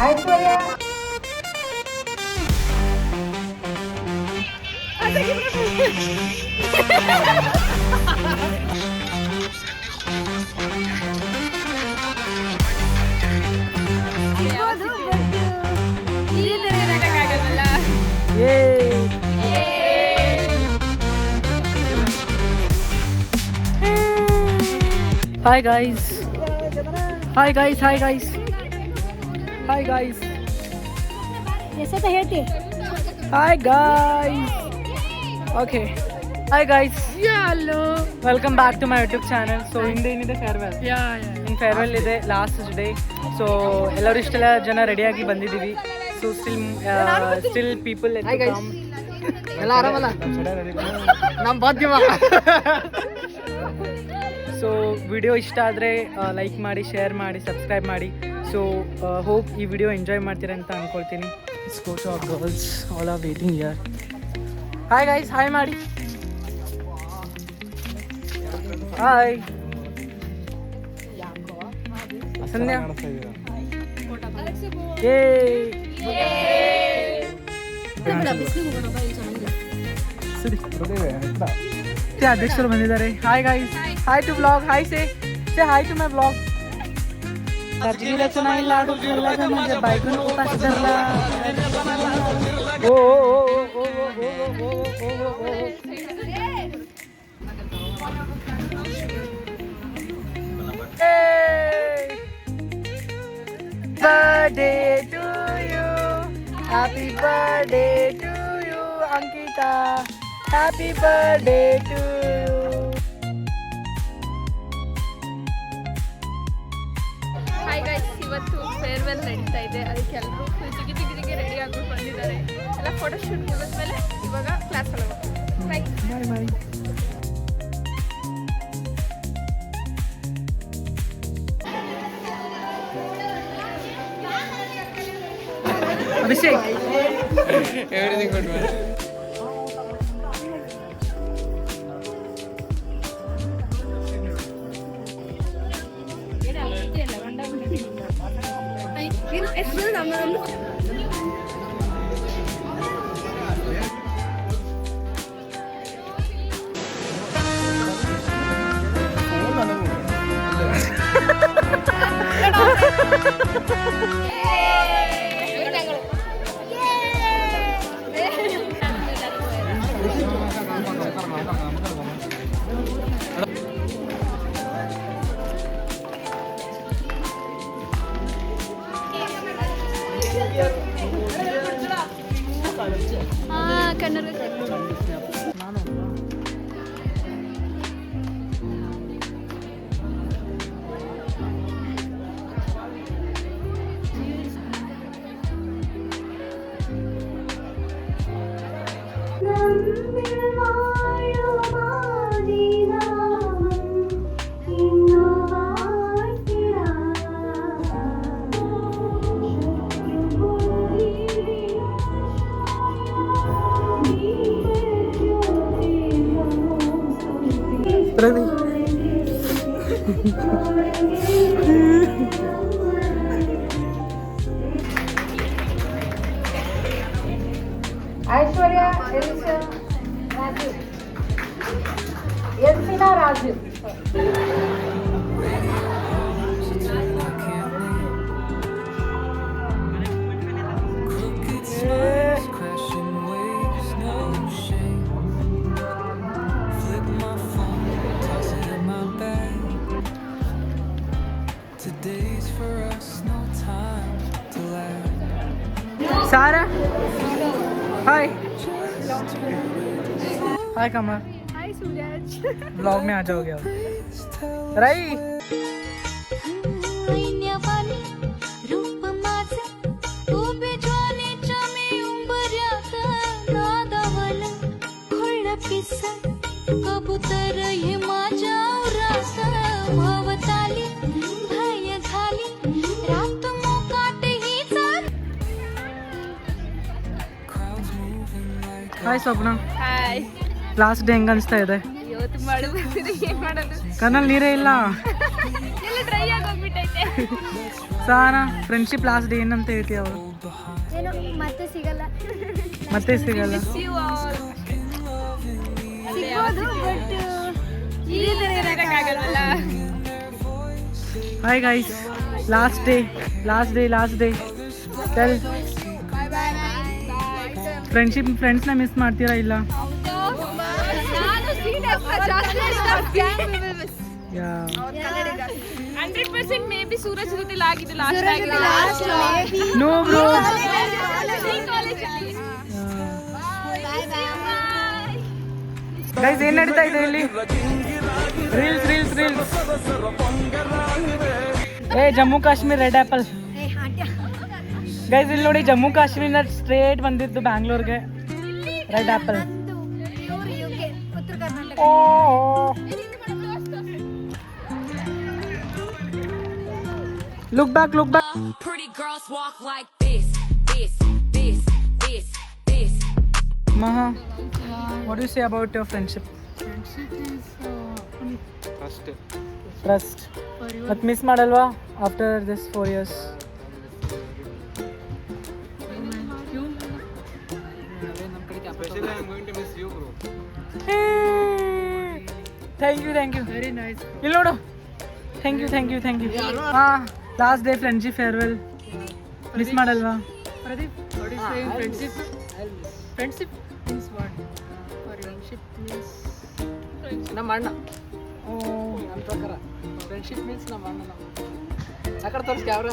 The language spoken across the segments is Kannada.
Aishwarya Hi guys. Hi guys. Hi guys. Hi guys. ऐसे तो हेटे Hi guys. Okay. Hi guys. Yeah, hello. Welcome back to my YouTube channel. So in the farewell. Yeah. In farewell ಇದೆ ಲಾಸ್ಟ್ ಡೇ. ಸೊ ಎಲ್ಲರೂ ಇಷ್ಟೆಲ್ಲ ಜನ ರೆಡಿಯಾಗಿ ಬಂದಿದ್ದೀವಿ. So still people Hi guys. ಎಲ್ಲ ಆರಾಮಲ್ಲ ನಮ್ಮ ಬಾಧ್ಯಮ. ಸೊ ವಿಡಿಯೋ ಇಷ್ಟ ಆದರೆ ಲೈಕ್ ಮಾಡಿ, ಶೇರ್ ಮಾಡಿ, ಸಬ್ಸ್ಕ್ರೈಬ್ ಮಾಡಿ. ಸೊ ಹೋಪ್ ಈ ವಿಡಿಯೋ ಎಂಜಾಯ್ ಮಾಡ್ತೀರಾ ಅಂತ ಅಂದ್ಕೊಳ್ತೀನಿ. It's go to our girls, all are waiting here. Hi guys, hi ಮಾಡಿ. ಹಾಯ್ ಸಂಧ್ಯಾ. ಅಧ್ಯಕ್ಷರು ಬಂದಿದ್ದಾರೆ. Hi guys, hi to blog. Hi say hi to my blog. ಗರ್ಜಿಗಿರ ಚೆನ್ನಾಗಿಲ್ಲ, ಆಡುಗಿಲ್ಲ, ನನಗೆ ಬೈಕನ್ನು ಉಪಾಸ ಬರಲ್ಲ. Oh birthday to you, happy birthday to you, Ankita, happy birthday to you. Hi guys, ಇವತ್ತು ಫೇರ್ವೆಲ್ ನಡೀತಾ ಇದೆ. ಅದಕ್ಕೆ ಎಲ್ಲರೂ ಫುಲ್ ಜಿಗಿಜಿಗಿಜಿಗೆ ರೆಡಿ ಆಗ್ಬಿಟ್ಟು ಬಂದಿದ್ದಾರೆ. ಎಲ್ಲ ಫೋಟೋ ಶೂಟ್ ಮುಗಿದ್ಮೇಲೆ ಇವಾಗ ಕ್ಲಾಸ್ ಒಳಗೆ bye bye. Abhishek everything good man. Pravi Aishwarya Elisha Raju Elsina Raju Sara hi hi कमर. ಹಾಯ್ ಸೂರಜ್. ब्लॉग में आ जाओगे अब. राई कबूतर हे माझ्या उरास भवताली भय झाली रात मोकाट ही चाल. हाय ಸ್ವಪ್ನ. ಹಾಯ್. ಲಾಸ್ಟ್ ಡೇ ಹೆಂಗ ಅನಿಸ್ತಾ ಇದೆ? ಇವತ್ತು ಮಾಡೋದು ಏನ್ ಮಾಡೋದು, ಕಣ್ಣಲ್ಲಿ ನೀರೇ ಇಲ್ಲ. ಎಲ್ಲ ಡ್ರೈ ಆಗೋಗ್ಬಿಟ್ಟು ಆಗ್ಬಿಟ್ಟೈತೆ. ಸಾನಾ ಫ್ರೆಂಡ್ಶಿಪ್ ಲಾಸ್ಟ್ ಡೇ ಏನಂತ ಹೇಳ್ತೀವಿ ಅವರು? ಏನು ಮತ್ತೆ ಸಿಗಲ್ಲ. ಮತ್ತೆ ಸಿಗಲ್ಲ. You all. ಸಿಗ್ಬೋದು ಬಟ್ ಈ ಥರ ಇರೋಕ್ಕಾಗಲ್ವಲ್ಲ. Hi guys, last day tell ಫ್ರೆಂಡ್ಸ್ನ ಮಿಸ್ ಮಾಡ್ತೀರಾ ಇಲ್ಲ? ನಾನು serious ಜಾಸ್ತಿ ಯಾ 100% ಮೇ ಬಿ ಸೂರಜ್ ಜೊತೆ ಆಗಿದ್ದು ಲಾಸ್ಟ್ ಆಗಿದೆ. No bro. ಗೈಸ್ ಏನ್ ನಡೀತಾ ಇದೆ ಇಲ್ಲಿ? ರೀಲ್ಸ್ ಏ Jammu Kashmir red apple. Guys ಇಲ್ಲಿ ನೋಡಿ, ಜಮ್ಮು ಕಾಶ್ಮೀರ ಸ್ಟ್ರೇಟ್ ಬಂದಿದ್ದು ಬ್ಯಾಂಗ್ಳೂರ್ಗೆ red apple. Uttara Karnataka. Oh look back. Pretty girls walk like this, this, this, this, this. Maha, what do you say about your friendship? Trust. But miss ಮಾಡಲ್ವಾ after this 4 years? Especially I'm going to miss you, bro. Thank you. Very nice. ಇಲ್ಲಿ ನೋಡು. Thank you. ಹಾ, last day friendship farewell miss ಮಾಡಲ್ವಾ? Pradeep, what is saying friendship? Friendship means what? Friendship means ನಮ್ಮ ಅಣ್ಣ. ನನ್ನ ಪ್ರಕಾರ ಫ್ರೆಂಡ್ಶಿಪ್ ಮೀನ್ಸ್ ನಮ್ಮ ಅಣ್ಣ. ಆ ಕಡೆ ತೋರಿಸ್ಕೆ ಅವ್ರ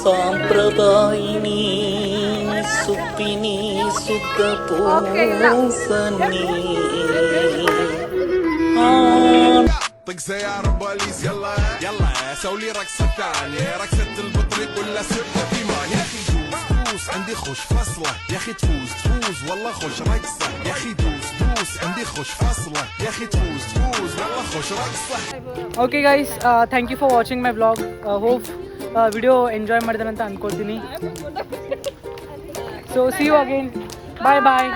ಸಾಂಪ್ರದಾಯಿನಿ ಸುಪ್ಪಿನಿ ಸುತ್ತ ಪೂಸನಿ طق سيارة بوليس يلا يلا سوي رقصة ثانية رقصة البطريق ولا سبة في ما يا أخي دوس عندي خوش فصلة يا أخي تفوز والله خوش رقصة يا أخي دوس عندي خوش فصلة يا أخي تفوز والله خوش رقصة. Okay guys, thank you for watching my blog. Hope video enjoy ಮಾಡಿದ್ರೆ ಅಂತ ಅನ್ಕೊಳ್ತೀನಿ. So see you again. Bye.